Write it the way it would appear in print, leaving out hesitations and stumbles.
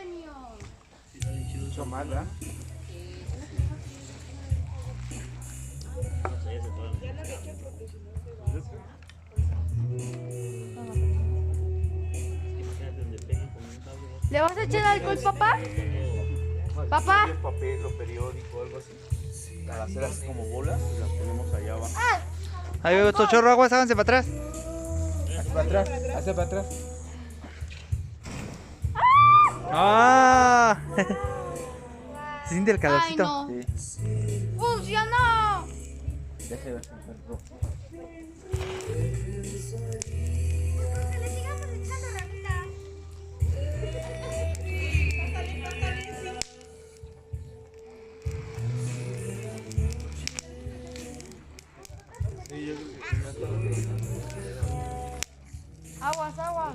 premio. Mucho más, ¿verdad? ¿Le vas a echar alcohol, papá? ¿Papá? Papel o periódico, algo así. Para hacer así como bolas y las ponemos allá abajo. Ahí veo otro chorro de agua, háganse para atrás. Hacia para atrás, hacia para atrás. ¡Ah! Se siente el Ay, calorcito. no. Sí. ¡Funcionó! Deje ver si encuentro. Sí, yo creo que sí. Aguas, aguas.